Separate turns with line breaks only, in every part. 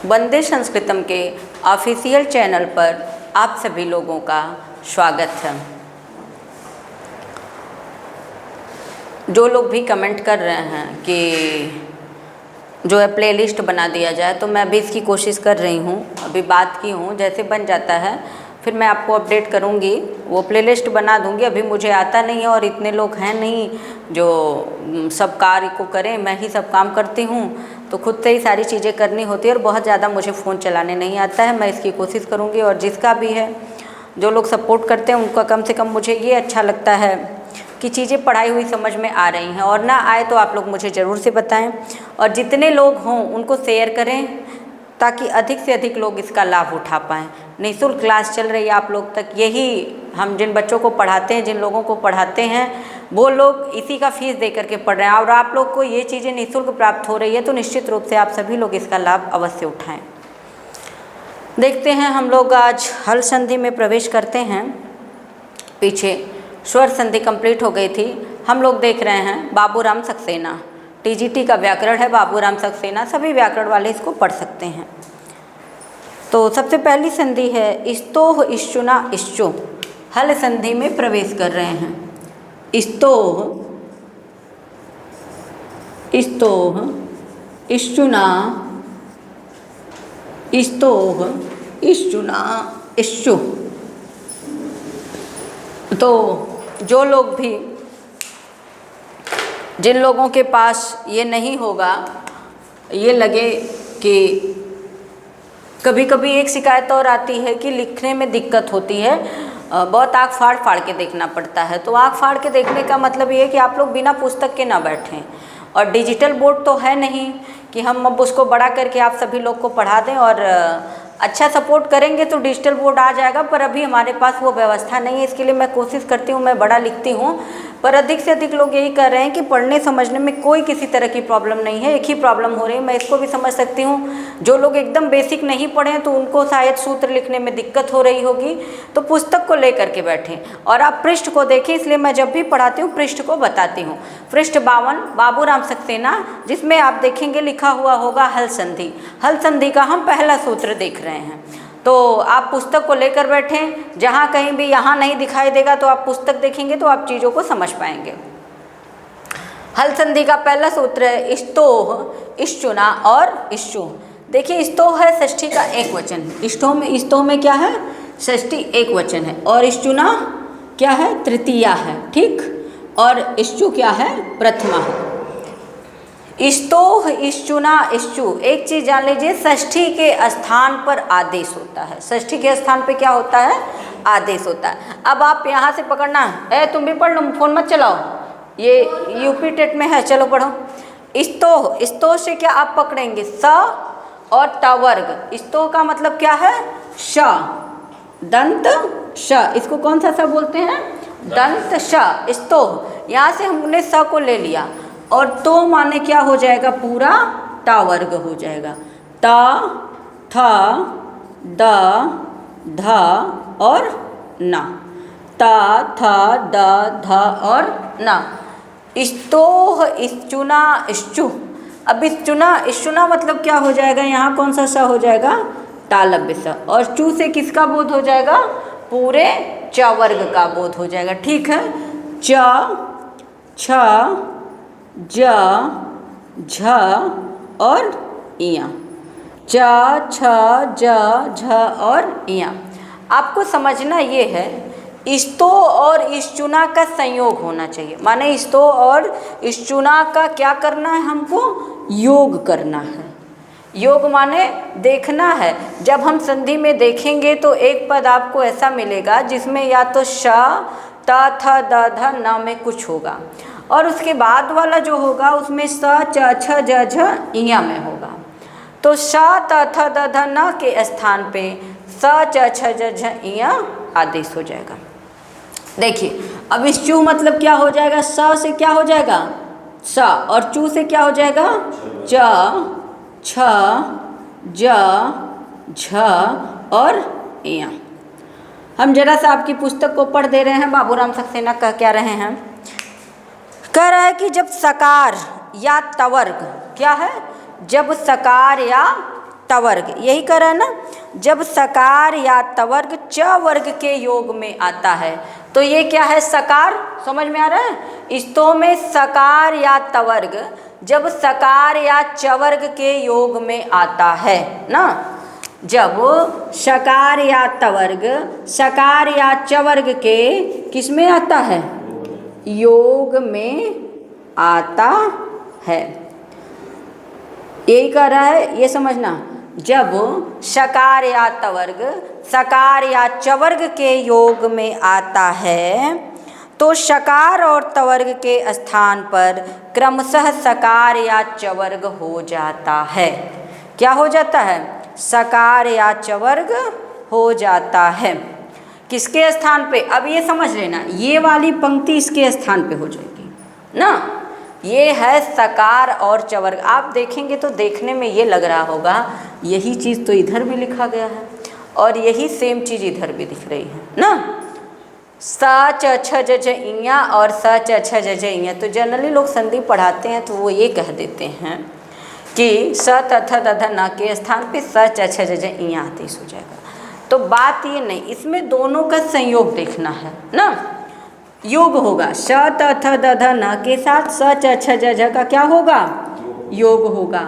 वंदे संस्कृतम के official channel पर आप सभी लोगों का स्वागत है। जो लोग भी कमेंट कर रहे हैं कि जो है प्लेलिस्ट बना दिया जाए, तो मैं अभी इसकी कोशिश कर रही हूँ। अभी बात की हूँ, जैसे बन जाता है फिर मैं आपको अपडेट करूँगी, वो प्लेलिस्ट बना दूँगी। अभी मुझे आता नहीं है और इतने लोग हैं नहीं जो सब कार्य को करें, मैं ही सब काम करती हूँ, तो खुद से ही सारी चीज़ें करनी होती है और बहुत ज़्यादा मुझे फ़ोन चलाने नहीं आता है। मैं इसकी कोशिश करूँगी और जिसका भी है, जो लोग सपोर्ट करते हैं उनका कम से कम मुझे ये अच्छा लगता है कि चीज़ें पढ़ाई हुई समझ में आ रही हैं, और ना आए तो आप लोग मुझे ज़रूर से बताएं और जितने लोग हों उनको शेयर करें ताकि अधिक से अधिक लोग इसका लाभ उठा पाएँ। निःशुल्क क्लास चल रही है आप लोग तक, यही हम जिन बच्चों को पढ़ाते हैं, जिन लोगों को पढ़ाते हैं, वो लोग इसी का फीस दे करके पढ़ रहे हैं और आप लोग को ये चीज़ें निःशुल्क प्राप्त हो रही है, तो निश्चित रूप से आप सभी लोग इसका लाभ अवश्य उठाएँ। देखते हैं, हम लोग आज हल संधि में प्रवेश करते हैं। पीछे स्वर संधि कंप्लीट हो गई थी। हम लोग देख रहे हैं बाबूराम सक्सेना, टीजीटी का व्याकरण है बाबूराम सक्सेना, सभी व्याकरण वाले इसको पढ़ सकते हैं। तो सबसे पहली संधि है स्तोह इश्चुना इश्चु। हल संधि में प्रवेश कर रहे हैं। स्तोह स्तोह इश्चुना स्तोह इश्चुना इश्चु। तो जो लोग भी, जिन लोगों के पास ये नहीं होगा, ये लगे कि कभी कभी एक शिकायत और आती है कि लिखने में दिक्कत होती है, बहुत आँख फाड़ फाड़ के देखना पड़ता है। तो आँख फाड़ के देखने का मतलब ये है कि आप लोग बिना पुस्तक के ना बैठें, और डिजिटल बोर्ड तो है नहीं कि हम अब उसको बड़ा करके आप सभी लोग को पढ़ा दें, और अच्छा सपोर्ट करेंगे तो डिजिटल बोर्ड आ जाएगा, पर अभी हमारे पास वो व्यवस्था नहीं है। इसके लिए मैं कोशिश करती हूँ, मैं बड़ा लिखती हूँ, पर अधिक से अधिक लोग यही कर रहे हैं कि पढ़ने समझने में कोई किसी तरह की प्रॉब्लम नहीं है, एक ही प्रॉब्लम हो रही है। मैं इसको भी समझ सकती हूँ, जो लोग एकदम बेसिक नहीं पढ़े हैं तो उनको शायद सूत्र लिखने में दिक्कत हो रही होगी, तो पुस्तक को लेकर के बैठें और आप पृष्ठ को देखें। इसलिए मैं जब भी पढ़ाती हूँ पृष्ठ को बताती हूँ। पृष्ठ 52 बाबूराम सक्सेना, जिसमें आप देखेंगे लिखा हुआ होगा हल संधि। हल संधि का हम पहला सूत्र देख रहे हैं, तो आप पुस्तक को लेकर बैठें। जहाँ कहीं भी यहाँ नहीं दिखाई देगा तो आप पुस्तक देखेंगे तो आप चीज़ों को समझ पाएंगे। हल संधि का पहला सूत्र है स्तोह इश्चुना और इश्चु। देखिए, स्तोह है षष्ठी का एक वचन, स्तोह में क्या है, षष्ठी एक वचन है, और इश्चुना क्या है, तृतीया है, ठीक, और इश्चु क्या है, प्रथमा है। स्तोह इश्चुना इश्चु, एक चीज़ जान लीजिए, षष्ठी के स्थान पर आदेश होता है। षष्ठी के स्थान पे क्या होता है, आदेश होता है। अब आप यहाँ से पकड़ना, तुम भी पढ़ लो, फोन मत चलाओ, ये यूपी टेट में है, चलो पढ़ो। स्तोह, स्तोह से क्या आप पकड़ेंगे, स और ट वर्ग। स्तोह का मतलब क्या है, श, दंत श, इसको कौन सा स बोलते हैं, दंत श, स्तोह। यहाँ से हमने स को ले लिया, और तो माने क्या हो जाएगा, पूरा टा वर्ग हो जाएगा। ता, था, द, ध और न, ता, था, द, ध और न। स्तोह इश्चुना इश्चु। अब इश्चुना मतलब क्या हो जाएगा, यहाँ कौन सा स हो जाएगा, तालव्य स, और चू से किसका बोध हो जाएगा, पूरे च वर्ग का बोध हो जाएगा, ठीक है। च, छ, ज, झ और इया, च, छ, ज, झ और इया। आपको समझना ये है, स्तो और इश्चुना का संयोग होना चाहिए। माने स्तो और इश्चुना का क्या करना है, हमको योग करना है। योग माने देखना है। जब हम संधि में देखेंगे तो एक पद आपको ऐसा मिलेगा जिसमें या तो श, त, थ, द, ध, न में कुछ होगा, और उसके बाद वाला जो होगा उसमें स, च, छ, ज, झ, इया में होगा। तो श, त, थ, द, ध, न के स्थान पे स, च, छ, ज, झ, इया आदेश हो जाएगा। देखिए, अब इस चू मतलब क्या हो जाएगा, स से क्या हो जाएगा, स, और चू से क्या हो जाएगा, च, छ, ज, झ और इया। हम जरा सा आपकी पुस्तक को पढ़ दे रहे हैं। बाबूराम सक्सेना कह क्या रहे हैं, कह रहा है कि जब सकार या तवर्ग, क्या है, जब सकार या तवर्ग, यही कर रहा है ना। जब सकार या तवर्ग च वर्ग के योग में आता है तो ये क्या है, सकार, समझ में आ रहा है। स्तो में सकार या तवर्ग जब सकार या चवर्ग के योग में आता है ना, जब सकार या तवर्ग सकार या चवर्ग के किस में आता है, योग में आता है, यही कर रहा है, ये समझना। जब सकार या तवर्ग सकार या चवर्ग के योग में आता है तो सकार और तवर्ग के स्थान पर क्रमशः सकार या चवर्ग हो जाता है। क्या हो जाता है, सकार या चवर्ग हो जाता है। किसके स्थान पे, अब ये समझ लेना, ये वाली पंक्ति इसके स्थान पे हो जाएगी ना। ये है सकार और चवर्ग। आप देखेंगे तो देखने में ये लग रहा होगा यही चीज़ तो इधर भी लिखा गया है और यही सेम चीज़ इधर भी दिख रही है ना। स च छ ज झ इया और स च छ ज झ इया, तो जनरली लोग संधि पढ़ाते हैं तो वो ये कह देते हैं कि स तथा तथा न के स्थान पे स च छ ज झ इया आदेश हो जाएगा। तो बात ये नहीं, इसमें दोनों का संयोग देखना है ना। योग होगा, श त थ द ध न के साथ स च छ ज झ का क्या होगा, योग होगा।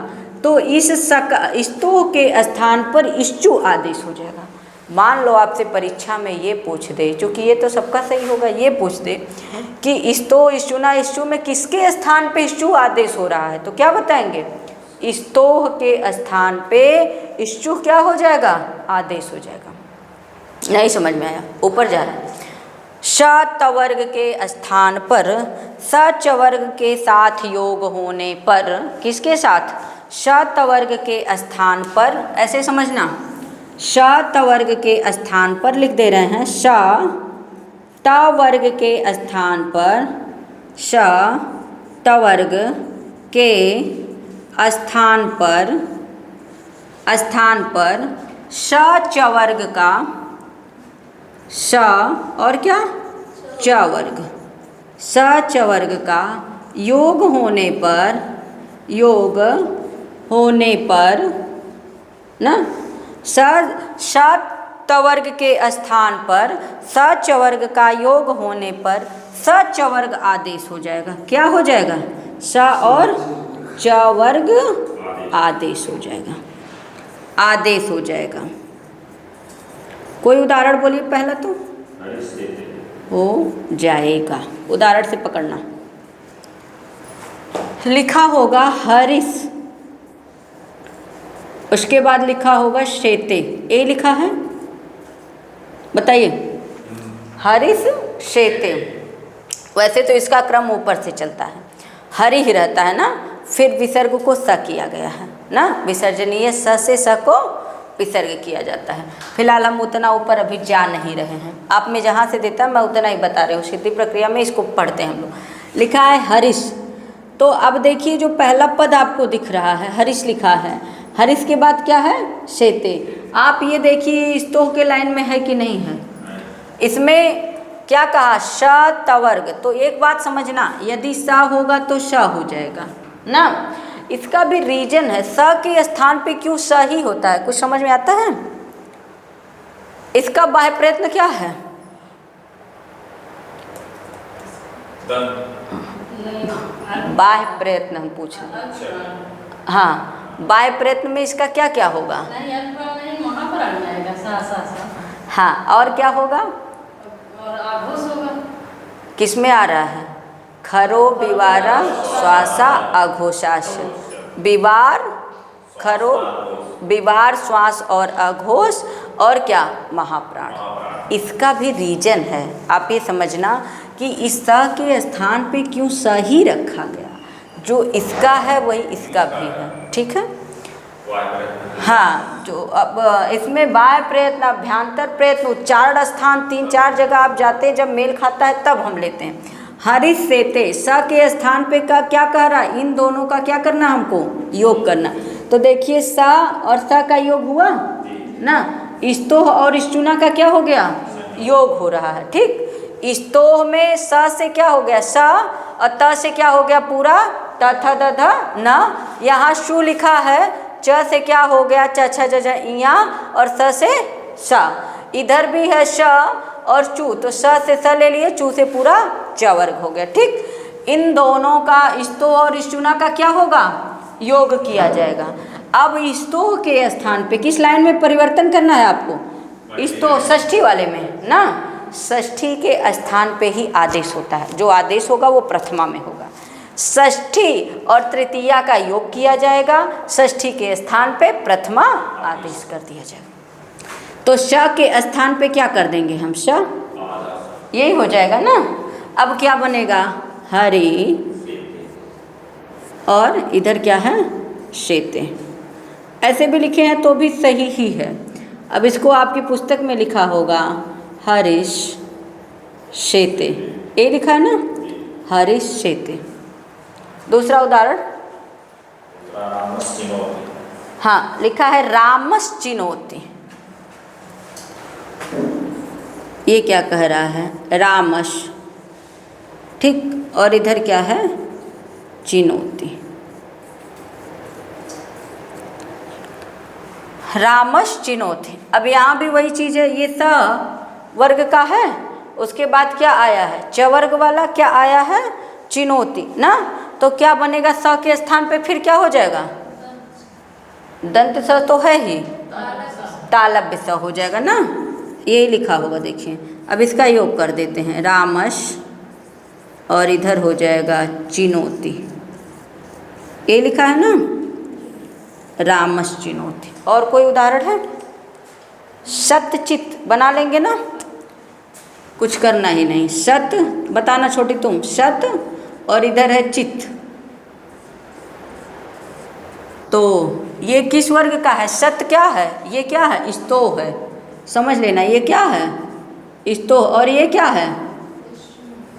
तो इस स्तो के स्थान पर इश्चु आदेश हो जाएगा। मान लो आपसे परीक्षा में ये पूछ दे, क्योंकि ये तो सबका सही होगा, ये पूछ दे कि स्तो इश्चुना इश्चु में किसके स्थान पे इश्चु आदेश हो रहा है, तो क्या बताएंगे, स्तोह के स्थान पे इश्चु क्या हो जाएगा, आदेश हो जाएगा। नहीं समझ में आया, ऊपर जा रहा है। श तवर्ग के स्थान पर स चवर्ग के साथ योग होने पर, किसके साथ, श तवर्ग के स्थान पर, ऐसे समझना, श तवर्ग के स्थान पर लिख दे रहे हैं, श तवर्ग के स्थान पर, श तवर्ग के स्थान पर श चवर्ग का, श और क्या, चवर्ग, स चवर्ग का योग होने पर ना, स तवर्ग के स्थान पर स चवर्ग का योग होने पर स चवर्ग आदेश हो जाएगा। क्या हो जाएगा, स और चवर्ग आदेश हो जाएगा, आदेश हो जाएगा। कोई उदाहरण बोलिए पहला तो हो जाएगा, उदाहरण से पकड़ना। लिखा होगा हरिस, उसके बाद लिखा होगा शेते, ए लिखा है, बताइए, हरिस शेते। वैसे तो इसका क्रम ऊपर से चलता है, हरि ही रहता है ना, फिर विसर्ग को स किया गया है ना, विसर्जनीय स से स को विसर्ग किया जाता है। फिलहाल हम उतना ऊपर अभी जा नहीं रहे हैं, आप में जहाँ से देता है मैं उतना ही बता रही हूँ। सिद्धि प्रक्रिया में इसको पढ़ते हैं हम लोग। लिखा है हरिश, तो अब देखिए जो पहला पद आपको दिख रहा है हरिश लिखा है, हरिश के बाद क्या है, शेते। आप ये देखिए स्तोह के लाइन में है कि नहीं है, इसमें क्या कहा, श तवर्ग। तो एक बात समझना, यदि स होगा तो श हो जाएगा ना। इसका भी रीजन है, स के स्थान पे क्यों स ही होता है, कुछ समझ में आता है। इसका बाह्य प्रयत्न क्या है, बाह्य प्रयत्न हम पूछ रहे हैं। हाँ, बाह्य प्रयत्न में इसका क्या क्या होगा, हाँ, और क्या होगा, किस में आ रहा है, खरो विवारा श्वासा अघोषाश, विवार खरो, विवार श्वास और अघोष, और क्या, महाप्राण। इसका भी रीजन है, आप ये समझना कि इस स के स्थान पे क्यों स ही रखा गया, जो इसका है वही इसका भी है, ठीक है। हाँ, जो अब इसमें बाह्य प्रयत्न, अभ्यंतर प्रयत्न, उच्चारण स्थान 3-4 जगह आप जाते हैं, जब मेल खाता है तब हम लेते हैं। हरिश सेते, स के स्थान पे का क्या कह रहा है, इन दोनों का क्या करना, हमको योग करना। तो देखिए स और स का योग हुआ ना, स्तोह और स्तुना का क्या हो गया, योग हो रहा है, ठीक। स्तोह में स से क्या हो गया, स, और त से क्या हो गया पूरा, त थ द ध न। यहाँ शु लिखा है च से क्या हो गया, च छ ज झ इया, और स से सा। इधर भी है श और चू, तो स से स ले लिए, चू से पूरा च वर्ग हो गया। ठीक, इन दोनों का स्तो और इष्टुना का क्या होगा, योग किया जाएगा। अब स्तो के स्थान पे किस लाइन में परिवर्तन करना है आपको, स्तो षष्ठी वाले में ना, षष्ठी के स्थान पे ही आदेश होता है, जो आदेश होगा वो प्रथमा में होगा। षष्ठी और तृतीया का योग किया जाएगा, षष्ठी के स्थान पे प्रथमा आदेश कर दिया जाएगा। तो श के स्थान पे क्या कर देंगे हम, श, यही हो जाएगा ना। अब क्या बनेगा, हरि, और इधर क्या है, शेते। ऐसे भी लिखे हैं तो भी सही ही है। अब इसको आपकी पुस्तक में लिखा होगा हरीश शेते, ये लिखा है ना, हरीश शेते। दूसरा उदाहरण, हाँ लिखा है रामस चिनोति। ये क्या कह रहा है, रामस, ठीक, और इधर क्या है, चिनोति। रामस चिनोति। अब यहाँ भी वही चीज़ है, ये स वर्ग का है, उसके बाद क्या आया है, च वर्ग वाला क्या आया है, चिनोति ना। तो क्या बनेगा, स के स्थान पे फिर क्या हो जाएगा, दंत स तो है ही, तालव्य स हो जाएगा ना, यही लिखा होगा। देखिए अब इसका योग कर देते हैं, रामस और इधर हो जाएगा चिनोति, ये लिखा है ना, रामस चिनोति। और कोई उदाहरण है, सतचित बना लेंगे ना, कुछ करना ही नहीं, सत बताना छोटी तुम, सत और इधर है चित, तो ये किस वर्ग का है, सत क्या है, ये क्या है, स्तो है, समझ लेना, ये क्या है, स्तो, और ये क्या है,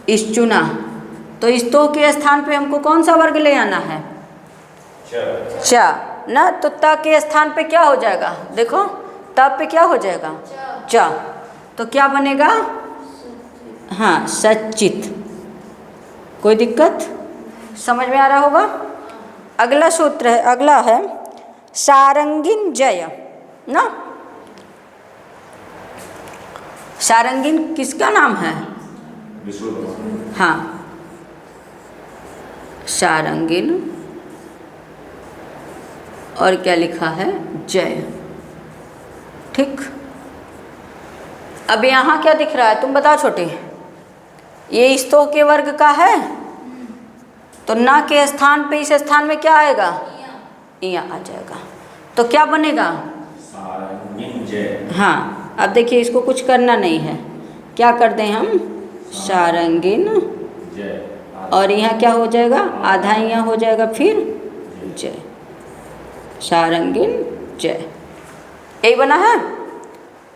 इश्चुना। तो स्तो के स्थान पे हमको कौन सा वर्ग ले आना है, च ना। तो त के स्थान पे क्या हो जाएगा, देखो त पे क्या हो जाएगा, च, तो क्या बनेगा, हाँ सचित। कोई दिक्कत, समझ में आ रहा होगा। अगला सूत्र है, अगला है सारंगिन जय ना। सारंगिन किसका नाम है, हाँ सारंगिन, और क्या लिखा है, जय। ठीक, अब यहाँ क्या दिख रहा है, तुम बताओ छोटे, ये स्तो के वर्ग का है, तो ना के स्थान पे इस स्थान में क्या आएगा, इया आ जाएगा, तो क्या बनेगा, हाँ। अब देखिए इसको कुछ करना नहीं है, क्या कर दें हम, सारंगिन, और यहाँ क्या हो जाएगा, आधा यहाँ हो जाएगा, फिर जय, सारंगिन जय, यही बना है।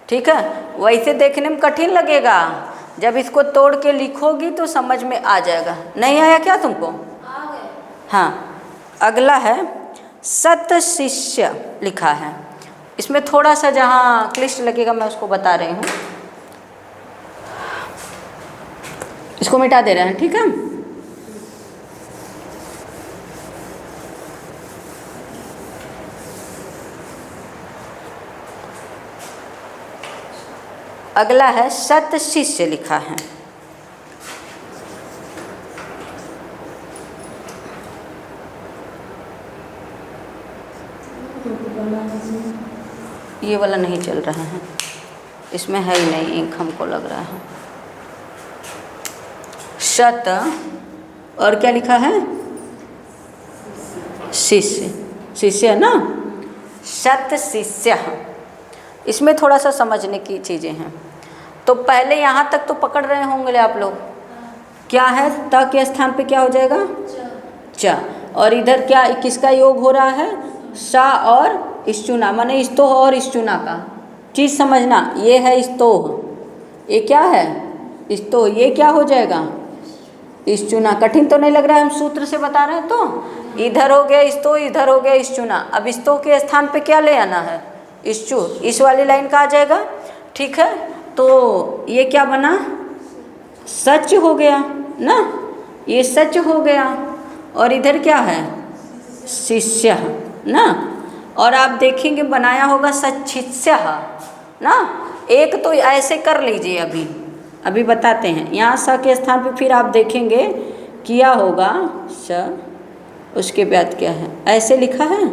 ठीक है, वैसे देखने में कठिन लगेगा, जब इसको तोड़ के लिखोगी तो समझ में आ जाएगा। नहीं आया क्या तुमको, हाँ। अगला है सत शिष्य लिखा है, इसमें थोड़ा सा जहाँ क्लिष्ट लगेगा मैं उसको बता रही हूँ, इसको मिटा दे रहे हैं, ठीक है। अगला है सत शिष्य लिखा है, ये वाला नहीं चल रहा है, इसमें है ही नहीं, इंक हमको लग रहा है। शत और क्या लिखा है, शिष्य, शिष्य ना, शत शिष्य। इसमें थोड़ा सा समझने की चीज़ें हैं। तो पहले यहाँ तक तो पकड़ रहे होंगे आप लोग, क्या है, त के स्थान पे क्या हो जाएगा, च, और इधर क्या किसका योग हो रहा है, सा और इश्चुना, माने स्तोह और इश्चुना का चीज़ समझना। ये है स्तोह, ये क्या है, स्तोह, ये क्या हो जाएगा, इश्चुना। कठिन तो नहीं लग रहा है, हम सूत्र से बता रहे हैं। तो इधर हो गया स्तोह, इधर हो गया इश्चुना। अब स्तोह के स्थान पे क्या ले आना है, इश्चु, इस वाली लाइन का आ जाएगा। ठीक है, तो ये क्या बना, सच हो गया ना, ये सच हो गया, और इधर क्या है, शिष्य ना। और आप देखेंगे बनाया होगा सच्छिष्यः ना। एक तो ऐसे कर लीजिए, अभी बताते हैं। यहाँ स के स्थान पे फिर आप देखेंगे किया होगा स, उसके बाद क्या है, ऐसे लिखा है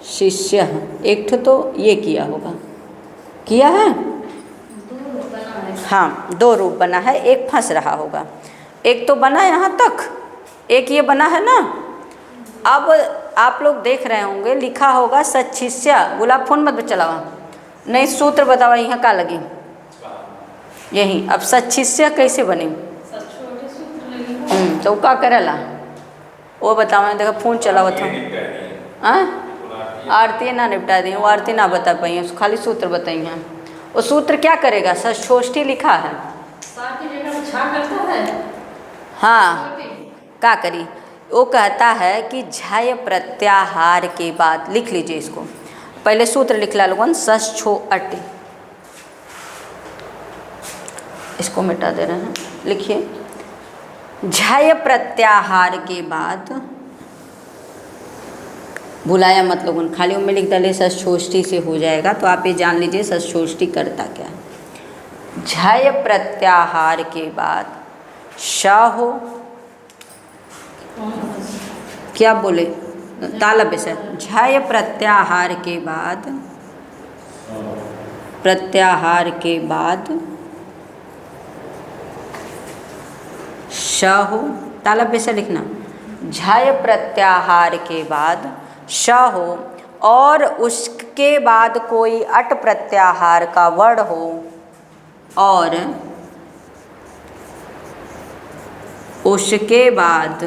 शिष्य, एक तो ये किया होगा, किया है, हाँ 2 रूप बना है, एक फंस रहा होगा, एक तो बना यहाँ तक, एक ये बना है ना। अब आप लोग देख रहे होंगे लिखा होगा सच्छिष्य। गुलाब फोन मत चलावा, नहीं सूत्र बतावा यहाँ का लगी यही। अब सच्छिष्य कैसे बने, तो का करेला वो बतावा, देखा फोन चलावा था। आरती ना निपटा दी, वो आरती ना बता पाई, खाली सूत्र बताई हैं। वो सूत्र क्या करेगा, षष्ठी लिखा है, हाँ क्या करी, वो कहता है कि झय प्रत्याहार के बाद, लिख लीजिए इसको, पहले सूत्र लिख ला लोगन, सच्छो अटि, इसको मिटा दे रहे हैं, लिखिए झय प्रत्याहार के बाद, भुलाया मत लोगन, खाली उनमें लिख डाले षष्ठी से हो जाएगा, तो आप ये जान लीजिए षष्ठी करता क्या है। झय प्रत्याहार के बाद श हो, क्या बोले तालब है सर, झय प्रत्याहार के बाद, प्रत्याहार के बाद श हो, तालब से लिखना, झय प्रत्याहार के बाद श हो, और उसके बाद कोई अट प्रत्याहार का वर्ण हो, और उसके बाद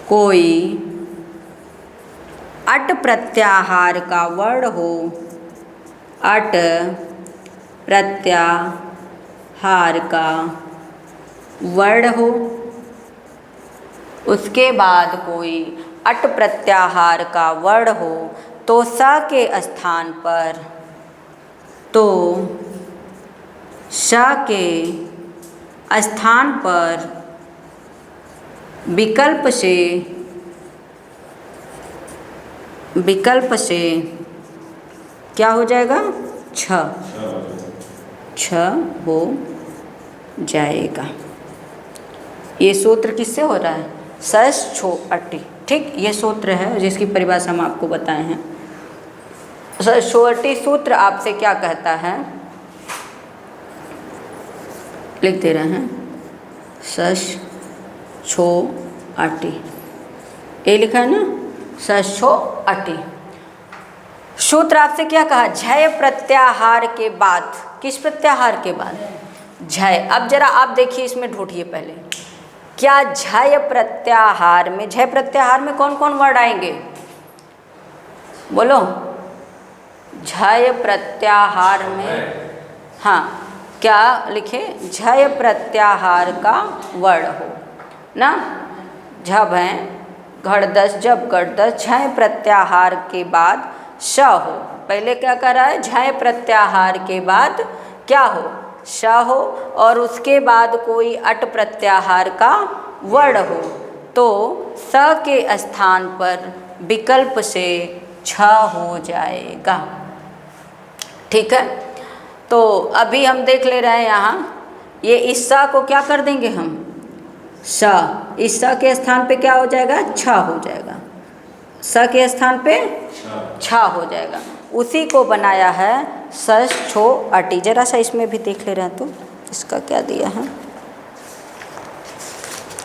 कोई अट प्रत्याहार का वर्ण हो, अट प्रत्याहार का वर्ण हो, उसके बाद कोई अट प्रत्याहार का वर्ण हो, तो स के स्थान पर, तो स के स्थान पर विकल्प से क्या हो जाएगा, छ हो जाएगा। ये सूत्र किससे हो रहा है, षष्ठो अटि, ठीक, ये सूत्र है जिसकी परिभाषा हम आपको बताए हैं। षष्ठो अटि सूत्र आपसे क्या कहता है, लिख दे रहे हैं, षष्ठो अटि, ये लिखा है ना, षष्ठो अटि। सूत्र आपसे क्या कहा, झय प्रत्याहार के बाद, किस प्रत्याहार के बाद, झय। अब जरा आप देखिए इसमें ढूंढिए पहले, क्या झय प्रत्याहार में, झय प्रत्याहार में कौन कौन वर्ड आएंगे, बोलो, झय प्रत्याहार में, हाँ क्या लिखे, झय प्रत्याहार का वर्ण हो ना, झब है घड़दस, जब घड़दस, झय प्रत्याहार के बाद श हो, पहले क्या कर रहा है, झय प्रत्याहार के बाद क्या हो, श हो, और उसके बाद कोई अट प्रत्याहार का वर्ण हो, तो स के स्थान पर विकल्प से छ हो जाएगा। ठीक है, तो अभी हम देख ले रहे हैं यहाँ, ये इस स को क्या कर देंगे हम, स, इस स के स्थान पे क्या हो जाएगा, छ हो जाएगा, स के स्थान पे छ हो जाएगा। उसी को बनाया है षष्ठो अटि। जरा सा इसमें भी देख ले रहे हैं, तो इसका क्या दिया है,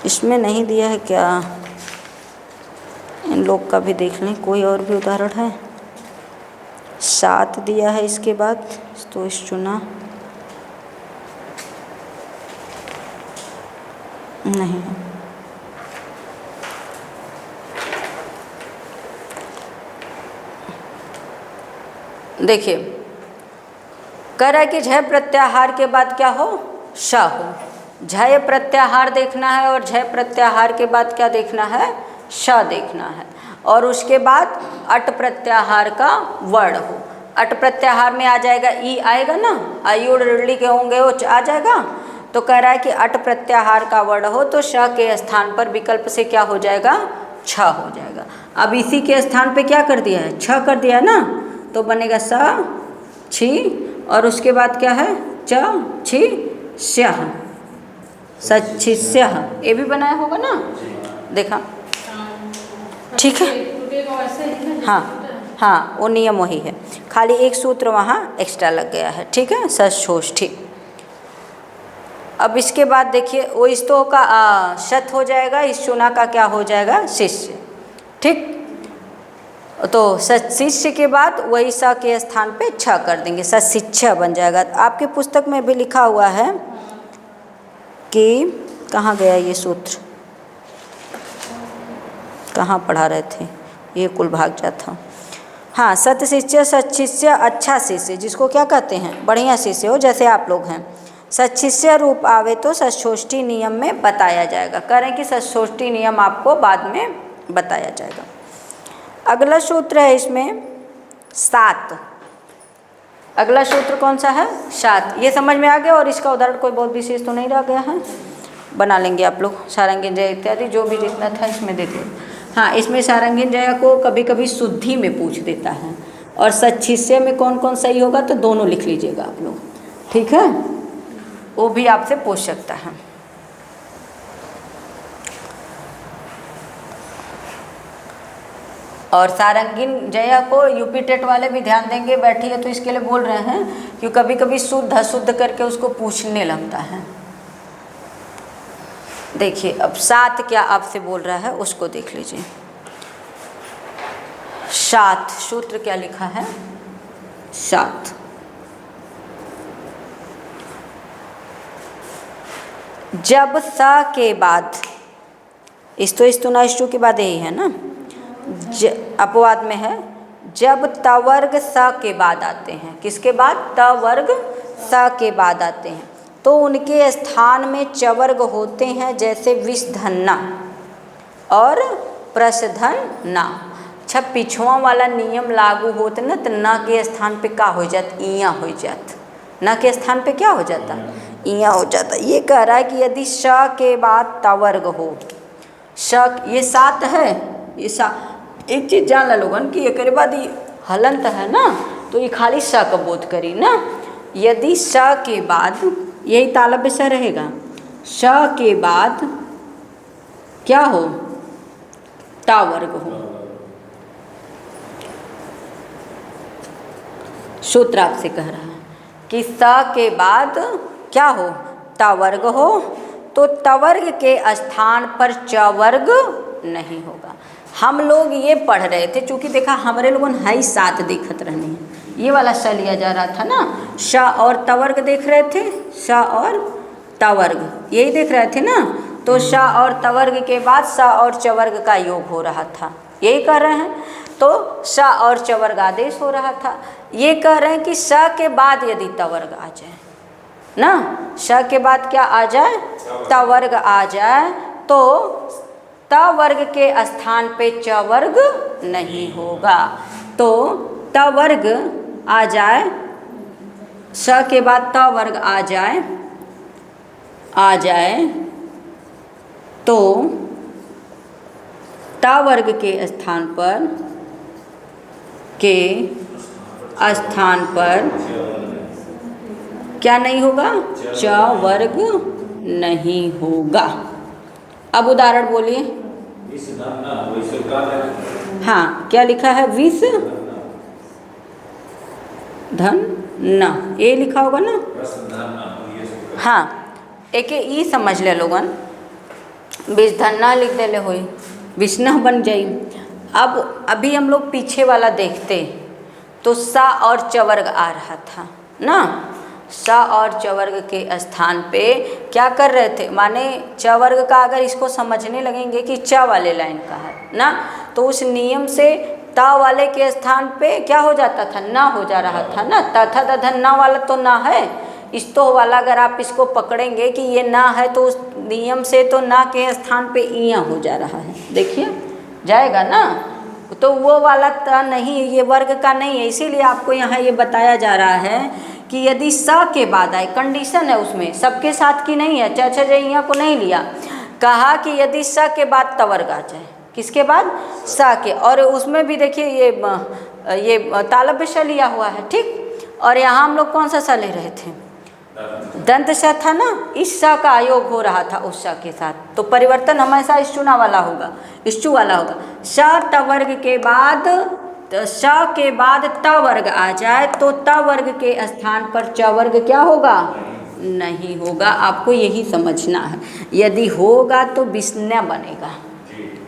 इसमें नहीं दिया है क्या, इन लोग का भी देख लें, कोई और भी उदाहरण है, 7 दिया है, इसके बाद तो इस चुना नहीं है। देखिए कह रहा है कि झय प्रत्याहार के बाद क्या हो, श हो, झय प्रत्याहार देखना है, और झय प्रत्याहार के बाद क्या देखना है, श देखना है, और उसके बाद अट प्रत्याहार का वर्ण हो। अट प्रत्याहार में आ जाएगा ई, आएगा ना, आई और ऋणी के होंगे वो आ जाएगा। तो कह रहा है कि अट प्रत्याहार का वर्ण हो तो श के स्थान पर विकल्प से क्या हो जाएगा, छ हो जाएगा। अब इसी के स्थान पे क्या कर दिया है, छ कर दिया है ना, तो बनेगा सा छी और उसके बाद क्या है च छी स्यः, सच्छिस्यः। ये भी बनाया होगा ना, देखा ठीक है। हाँ हाँ, वो नियम वही है, खाली एक सूत्र वहाँ एक्स्ट्रा लग गया है, ठीक है, सच्छोष्ठी। अब इसके बाद देखिए वो स्तो का शत हो जाएगा, इस चुना का क्या हो जाएगा शिष्य, ठीक। तो सशिष्य के बाद वही स के स्थान पे छ कर देंगे, सशिष्य बन जाएगा। आपके पुस्तक में भी लिखा हुआ है कि कहाँ गया ये सूत्र, कहाँ पढ़ा रहे थे, ये कुल भाग जाता। हाँ, सत शिष्य सच्छिष्य अच्छा शिष्य, जिसको क्या कहते हैं बढ़िया शिष्य हो, जैसे आप लोग हैं। सच्छिष्य रूप आवे तो सच्छोष्ठी नियम में बताया जाएगा, करें कि सच्छोष्ठी नियम आपको बाद में बताया जाएगा। अगला सूत्र है इसमें 7, अगला सूत्र कौन सा है 7, ये समझ में आ गया। और इसका उदाहरण कोई बहुत विशेष तो नहीं रह गया है, बना लेंगे आप लोग, सारंगीन जय इत्यादि जो भी जितना था इसमें दे दो। हाँ, इसमें सारंगीन जय को कभी कभी शुद्धि में पूछ देता है, और सच्छिष्य में कौन कौन सही होगा तो दोनों लिख लीजिएगा आप लोग, ठीक है, वो भी आपसे पूछ सकता है। और सारंगीन जया को यूपी टेट वाले भी ध्यान देंगे, बैठिए तो इसके लिए बोल रहे हैं कि कभी कभी शुद्ध अशुद्ध करके उसको पूछने लगता है। देखिए अब 7 क्या आपसे बोल रहा है उसको देख लीजिए। 7 सूत्र क्या लिखा है 7, जब स के बाद, इस्तुना इष्टु के बाद यही है ना, अपवाद में है, जब तवर्ग स के बाद आते हैं, किसके बाद तवर्ग स के बाद आते हैं, तो उनके स्थान में चवर्ग होते हैं, जैसे विषधन्ना और प्रसधन्ना। अच्छा, पिछुआ वाला नियम लागू होते ना, तो न के स्थान पे क्या हो जाता, इया हो जाता, न के स्थान पे क्या हो जाता, इया हो जाता। ये कह रहा है कि यदि श के बाद तवर्ग हो, श ये 7 है, ये एक चीज़ जान ला लोगन कि एक बाद ये हलंत है ना, तो ये खाली श का बोध करी ना। यदि श के बाद यही तालब्य स रहेगा, श के बाद क्या हो टावर्ग हो, सूत्र आपसे कह रहा है कि स के बाद क्या हो टावर्ग हो, तो तवर्ग के स्थान पर चवर्ग नहीं होगा। हम लोग ये पढ़ रहे थे, चूँकि देखा हमारे लोगों ने हाई 7 देखत रहने हैं, ये वाला श लिया जा रहा था ना, श और तवर्ग देख रहे थे, श और तवर्ग यही देख रहे थे ना, तो श और तवर्ग के बाद स और चवर्ग का योग हो रहा था, यही कह रहे हैं। तो श और चवर्ग आदेश हो रहा था, ये कह रहे हैं कि श के बाद यदि तवर्ग आ जाए ना, श के बाद क्या आ जाए तवर्ग आ जाए, तो तवर्ग के स्थान पे चवर्ग नहीं होगा। तो तवर्ग आ जाए, श के बाद तवर्ग आ जाए तो तवर्ग के स्थान पर क्या नहीं होगा, चवर्ग नहीं होगा। अब उदाहरण बोलिए। हाँ, क्या लिखा है विष धन न, ये लिखा होगा ना। हाँ, एक ई समझ ले लोगन, विष धन न लिख देले हुई विष्णु बन जाई। अब अभी हम लोग पीछे वाला देखते तो सा और चवर्ग आ रहा था ना, सा और चवर्ग के स्थान पे क्या कर रहे थे, माने चवर्ग का अगर इसको समझने लगेंगे कि च वाले लाइन का है ना, तो उस नियम से ता वाले के स्थान पे क्या हो जाता था, ना हो जा रहा था ना, तथा तथा ना वाला तो ना है, इस्तो वाला अगर आप इसको पकड़ेंगे कि ये ना है तो उस नियम से तो ना के स्थान पे इया हो जा रहा है, देखिए जाएगा ना, तो वो वाला ता नहीं, ये वर्ग का नहीं है। इसीलिए आपको यहाँ ये बताया जा रहा है कि यदि स के बाद आए, कंडीशन है उसमें, सबके साथ की नहीं है, चाचा जी यहाँ को नहीं लिया, कहा कि यदि स के बाद तवर्ग आ जाए, किसके बाद? सा के। और उसमें भी देखिए ये तालव्य श लिया हुआ है, ठीक। और यहाँ हम लोग कौन सा सा ले रहे थे? दंत स था ना, इस स का आयोग हो रहा था उस स के साथ, तो परिवर्तन हमेशा इश्चुना वाला होगा, इश्चु वाला होगा। श त वर्ग के बाद श के बाद त वर्ग आ जाए तो त वर्ग के स्थान पर च वर्ग क्या होगा? नहीं होगा। आपको यही समझना है। यदि होगा तो विस्मय बनेगा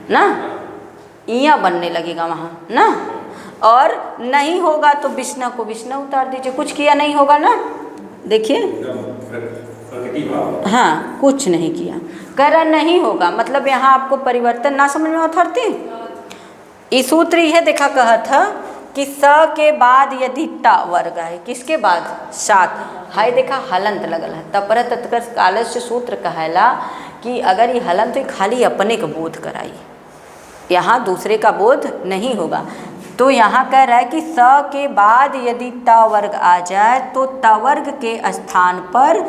ना, इया बनने लगेगा वहाँ ना, और नहीं होगा तो विष्णु को विष्णु उतार दीजिए। कुछ किया नहीं होगा ना, देखिए, हाँ, कुछ नहीं किया, करण नहीं होगा। मतलब यहाँ आपको परिवर्तन ना समझ में उतरती। इस सूत्र यह देखा कहा था कि स के बाद यदि ट वर्ग है, किसके बाद? सात। हाय देखा हलंत लगल है, तपर तत्कर कालस्य सूत्र कहला कि अगर ये हलंत तो खाली अपने का बोध कराई, यहाँ दूसरे का बोध नहीं होगा। तो यहाँ कह रहा है कि स के बाद यदि त वर्ग आ जाए तो त वर्ग के स्थान पर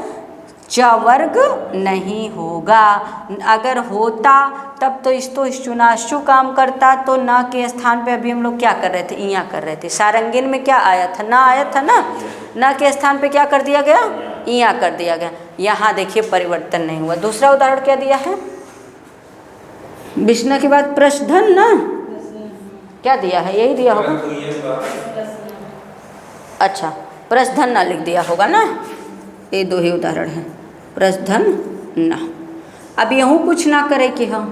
च वर्ग नहीं होगा। अगर होता तब तो इष्टुनाशु काम करता, तो न के स्थान पे अभी हम लोग क्या कर रहे थे? इया कर रहे थे। सारंगीन में क्या आया था? ना आया था ना, न के स्थान पे क्या कर दिया गया? इया कर दिया गया। यहाँ देखिए परिवर्तन नहीं हुआ। दूसरा उदाहरण क्या दिया है? विष्णु के बाद प्रश्धन ना, क्या दिया है? यही दिया होगा। अच्छा, प्रश्धन ना लिख दिया होगा ना, ये दो ही उदाहरण हैं, प्रश्धन ना। अब यूँ कुछ ना करे कि हम,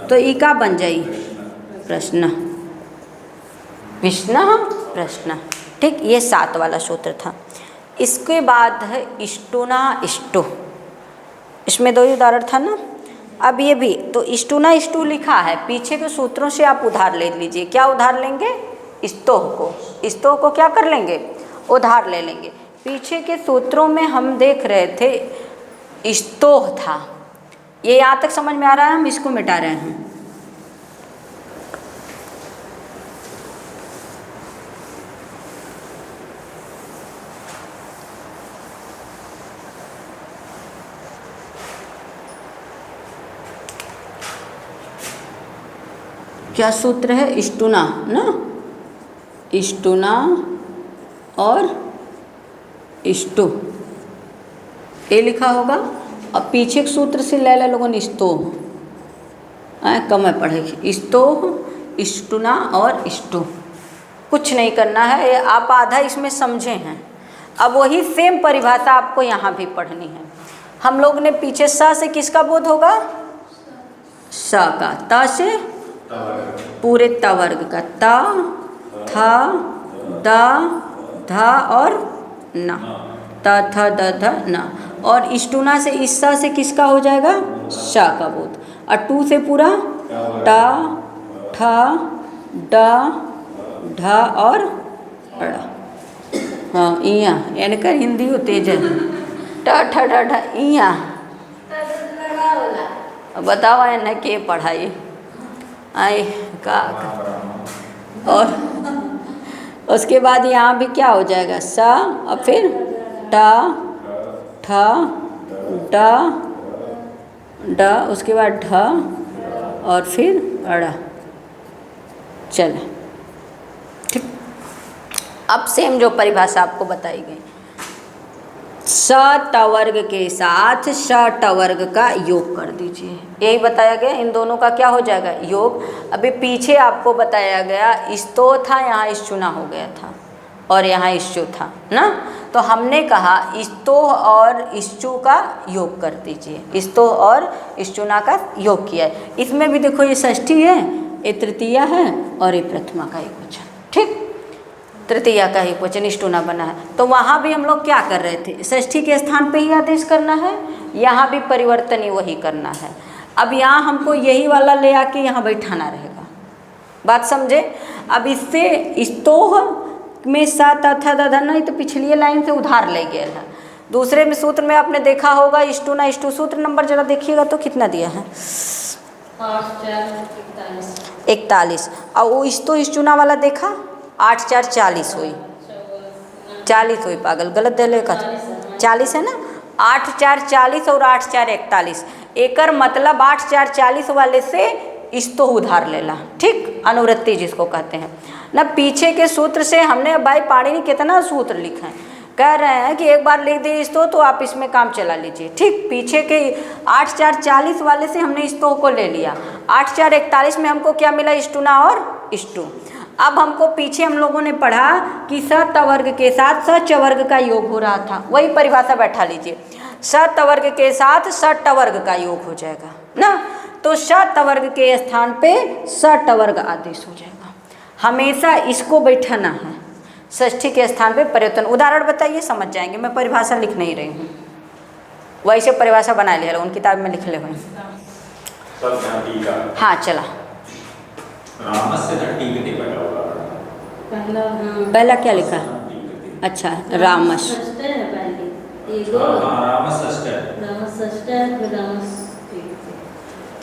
तो ई का बन जाई? प्रश्न, विष्णु प्रश्न, ठीक। ये 7 वाला सूत्र था। इसके बाद है इष्टुना इष्टु, इसमें 2 ही उदाहरण था ना। अब ये भी तो इष्टुना इष्टु लिखा है, पीछे के सूत्रों से आप उधार ले लीजिए। क्या उधार लेंगे? स्तोह को, स्तोह को क्या कर लेंगे? उधार ले लेंगे। पीछे के सूत्रों में हम देख रहे थे स्तोह था, ये यहाँ तक समझ में आ रहा है? हम इसको मिटा रहे हैं। क्या सूत्र है? इष्टुना ना, इष्टुना और इष्टु, ये लिखा होगा। अब पीछे के सूत्र से ले लोगों ने स्तोह, कम में पढ़ेगी, स्तोह, इष्टुना और इष्टु। कुछ नहीं करना है, आप आधा इसमें समझे हैं। अब वही सेम परिभाषा आपको यहाँ भी पढ़नी है। हम लोग ने पीछे स से किसका बोध होगा? स का। त से पूरे त वर्ग का, त, थ, द, ध और न, त, थ, द, ध, न। और इष्टुना से इस स से किसका हो जाएगा? श का बोध। और टू से पूरा ट, ठ, ड, ढ और ड़। हाँ, इया इनका हिंदी हो तेज है। ट, ठ, ड, ढ, इया। बताओ इन्हें के पढ़ाई आई का। और उसके बाद यहाँ भी क्या हो जाएगा? स, और फिर ट, ठ, ड, ड, उसके बाद ढ और फिर अड़ा। चले, ठीक। अब सेम जो परिभाषा आपको बताई गई, स ट वर्ग के साथ श ट वर्ग का योग कर दीजिए। यही बताया गया, इन दोनों का क्या हो जाएगा? योग। अभी पीछे आपको बताया गया स्तो था, यहाँ इश्चुना हो गया था, और यहाँ इश्चु था ना। तो हमने कहा स्तोह और इश्चु का योग कर दीजिए, स्तोह और इश्चुना का योग किया है। इसमें भी देखो, ये षष्ठी है, ये तृतीया है, और ये प्रथमा का एक वचन, ठीक। तृतीया का ही वचन इष्टुना बना है। तो वहाँ भी हम लोग क्या कर रहे थे? षष्ठी के स्थान पे ही आदेश करना है, यहाँ भी परिवर्तन ही वही करना है। अब यहाँ हमको यही वाला ले आके यहाँ बैठाना रहेगा। बात समझे? अब इससे स्तोह में सा तथा दधन, नहीं तो पिछली लाइन से उधार ले गया है। दूसरे में सूत्र में आपने देखा होगा इष्टुना इष्टु, सूत्र नंबर जरा देखिएगा तो कितना दिया है? 41। और वो इष्टो इष्टुना वाला देखा 8 4 40 हुई, 40 हुई, पागल गलत दे लेगा, 40 है ना। 8 4 40 और 8 4 41। एकर मतलब 8 4 40 वाले से इस्तो उधार लेला, ठीक, अनुवृत्ति जिसको कहते हैं ना। पीछे के सूत्र से हमने भाई पाणिनि कितना सूत्र लिखा है, कह रहे हैं कि एक बार लिख दिए इस्तो तो आप इसमें काम चला लीजिए, ठीक। पीछे के 8 4 40 वाले से हमने इस्तो को ले लिया, 8 4 41 में हमको क्या मिला, इष्टुना और इष्टु। अब हमको पीछे हम लोगों ने पढ़ा कि सतवर्ग के साथ सचवर्ग का योग हो रहा था, वही परिभाषा बैठा लीजिए, सतवर्ग के साथ सटवर्ग का योग हो जाएगा ना, तो सतवर्ग के स्थान पे सटवर्ग आदेश हो जाएगा। हमेशा इसको बैठाना है, षष्ठी के स्थान पे परिवर्तन। उदाहरण बताइए, समझ जाएंगे, मैं परिभाषा लिख नहीं रही हूँ, वैसे परिभाषा बना लिया उन किताब में लिख ले हुए। हाँ चला, पहला क्या लिखा है, अच्छा रामस,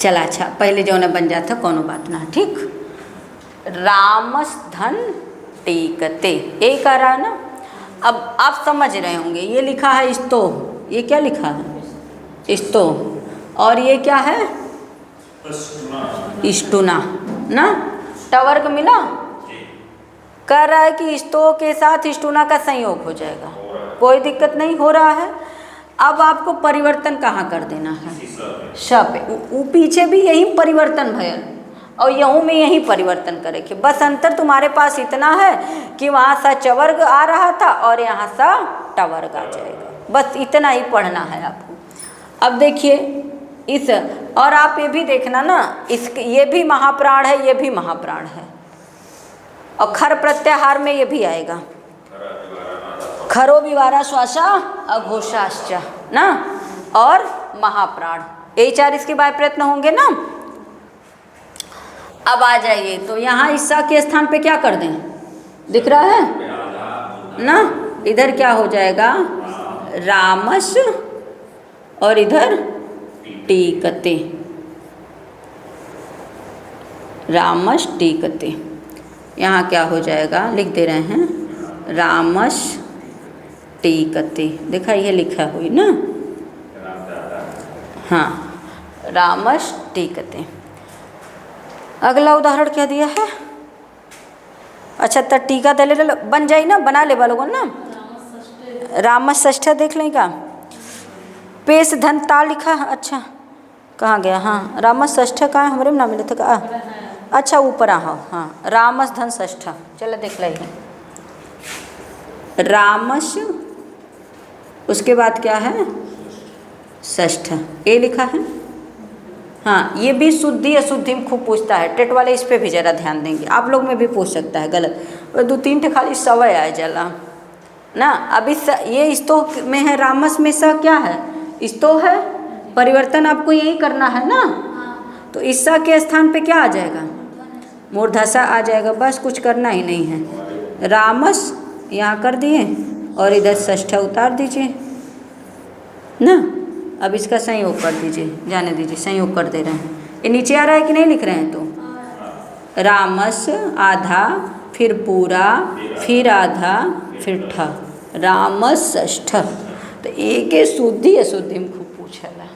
चला, अच्छा पहले जो ने बन जाता कोनो बात ना, ठीक। रामस धन टीकते, यही कह रहा है ना। अब आप समझ रहे होंगे, ये लिखा है इस्तो, ये क्या लिखा है इस्तो, और ये क्या है इष्टुना ना, टवर्ग मिला। कह रहा है कि इस्तो के साथ इष्टुना का संयोग हो जाएगा, कोई दिक्कत नहीं हो रहा है। अब आपको परिवर्तन कहाँ कर देना है, श पे, पीछे भी यही परिवर्तन भयल और यहूँ में यही परिवर्तन करेंगे, बस अंतर तुम्हारे पास इतना है कि वहाँ सचवर्ग आ रहा था और यहाँ सा टवर्ग आ जाएगा, बस इतना ही पढ़ना है आपको। अब देखिए इस, और आप ये भी देखना ना, इस ये भी महाप्राण है, ये भी महाप्राण है, और खर प्रत्याहार में ये भी आएगा, खरो विवारा श्वासा अघोषाश्च ना, और महाप्राण, यही 4 इसके बाद प्रयत्न होंगे ना। अब आ जाइए, तो यहाँ ईसा के स्थान पे क्या कर दें, दिख रहा है ना, इधर क्या हो जाएगा रामस, और इधर टीकते, रामस टीकते, यहाँ क्या हो जाएगा, लिख दे रहे हैं रामस टीकते, देखा ये लिखा हुई ना, हाँ रामस टीकते। अगला उदाहरण क्या दिया है, अच्छा तो टीका दे ले बन जाए ना, बना ले वालों ना, रामस षष्ठ देख लेगा, पेश धन ता लिखा, अच्छा कहाँ गया, हाँ रामस षष्ठ कहाँ है, हमारे में ना मिले थे का, अच्छा ऊपर आओ, हाँ रामस धन षष्ठ, चलो देख लेंगे रामस, उसके बाद क्या है षष्ठ, ये लिखा है। हाँ ये भी शुद्धि अशुद्धि में खूब पूछता है, टेट वाले इस पे भी ज़रा ध्यान देंगे, आप लोग में भी पूछ सकता है गलत, और 2 3 खाली सवय आए जला ना। अभी ये इस्तो में है, रामस में स क्या है, इस्तो है, परिवर्तन आपको यही करना है ना, तो ईसा के स्थान पे क्या आ जाएगा, मूर्धसा आ जाएगा, बस कुछ करना ही नहीं है। रामस यहाँ कर दिए और इधर षष्ठ उतार दीजिए ना। अब इसका संयोग कर दीजिए, जाने दीजिए, संयोग कर दे रहे हैं, ये नीचे आ रहा है कि नहीं लिख रहे हैं, तो रामस आधा, फिर पूरा, फिर आधा, फिर ठ, रामस षष्ठ। तो एक शुद्धि अशुद्धि में खूब पूछेला,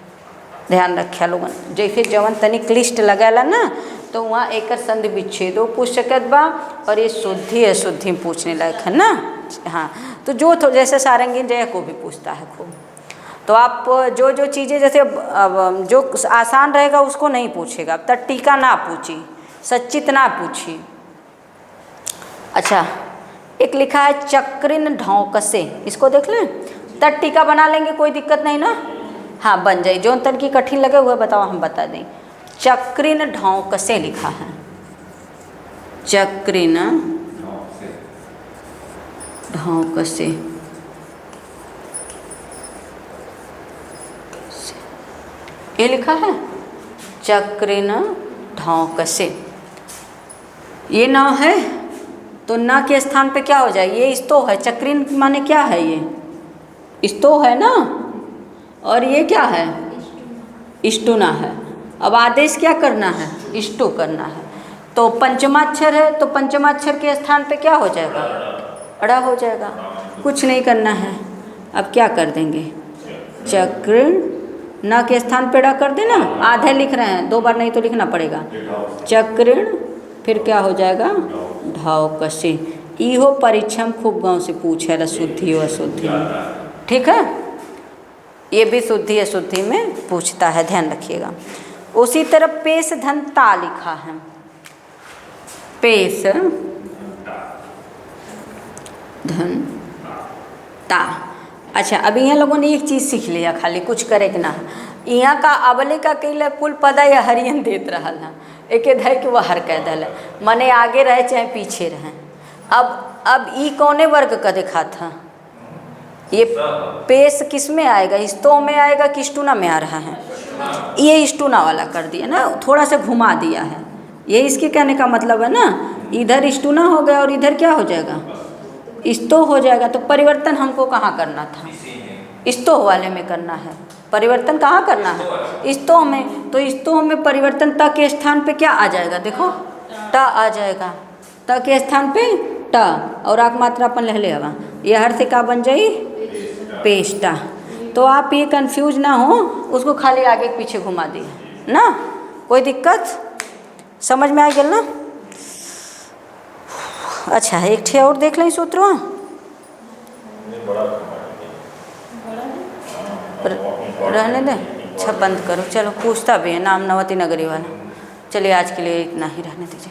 ध्यान रखिए लोगन, जैसे जवन तनी क्लिष्ट लगेला ना, तो वहाँ एक संधि विच्छेदो पूछ सकत बा, और ये शुद्धि अशुद्धि में पूछने लायक है ना। हाँ तो जो तो जैसे सारंगी जय को भी पूछता है खूब, तो आप जो जो चीज़ें जैसे अब जो आसान रहेगा उसको नहीं पूछेगा, तब टीका ना पूछी, सच्चित ना पूछी। अच्छा एक लिखा है चक्रिन ढौकसे, इसको देख लें, तब टीका बना लेंगे, कोई दिक्कत नहीं ना, हाँ बन जाए, जो तन की कठिन लगे हुए बताओ हम बता दें। चक्रिन ढौकसे लिखा है, चक्रिन ढौकसे, ये लिखा है चक्रिन ढौकसे, ये न है तो न के स्थान पे क्या हो जाए, ये इस्तो है, चक्रिन माने क्या है, ये इस्तो है ना, और ये क्या है इष्टुना है। अब आदेश क्या करना है, इष्टु करना है, तो पंचमाक्षर है, तो पंचमाक्षर के स्थान पे क्या हो जाएगा, अड़ा हो जाएगा, कुछ नहीं करना है। अब क्या कर देंगे, चक्र न के स्थान पे ड़ कर देना, आधे लिख रहे हैं, 2 बार नहीं तो लिखना पड़ेगा। चक्रण, फिर क्या हो जाएगा, ढाव कसे। इहो परीक्षा में खूब गाँव से पूछे ला, शुद्धि और अशुद्धि में, ठीक है। ये भी शुद्धि अशुद्धि में पूछता है, ध्यान रखिएगा। उसी तरह पेश धन ता लिखा है, पेश धन ता। अच्छा, अभी यहाँ लोगों ने एक चीज़ सीख लिया, खाली कुछ करे कि ना, यहाँ का अबले का कैले कुल पदा या हरियन देत रहा है, एक धय के वह हर कह दल, मने आगे रहे चाहे पीछे रहे। अब ई कौने वर्ग का देखा था, ये पेश किस में आएगा, इस्तो में आएगा कि स्टूना में आ रहा है, ये स्टूना वाला कर दिया ना, थोड़ा सा घुमा दिया है, ये इसके कहने का मतलब है ना। इधर स्टूना हो गया और इधर क्या हो जाएगा, इस्तो हो जाएगा। तो परिवर्तन हमको कहाँ करना था, इस्तो वाले में करना है। परिवर्तन कहाँ करना है, इस्तो में। तो इस्तो में परिवर्तन त के स्थान पे क्या आ जाएगा, देखो ट आ जाएगा, त के स्थान पे ट, और आक मात्रा अपन ले ले हवा, ये हर से का बन जाई, पेष्टा। तो आप ये कंफ्यूज ना हो, उसको खाली आगे पीछे घुमा दिए ना, कोई दिक्कत समझ में आ गया ना। अच्छा, एक ठे और देख लें सूत्र, रहने दें, अच्छा बंद करो, चलो पूछता भी है नाम नवती नगरी वाला। चलिए आज के लिए इतना ही रहने दीजिए।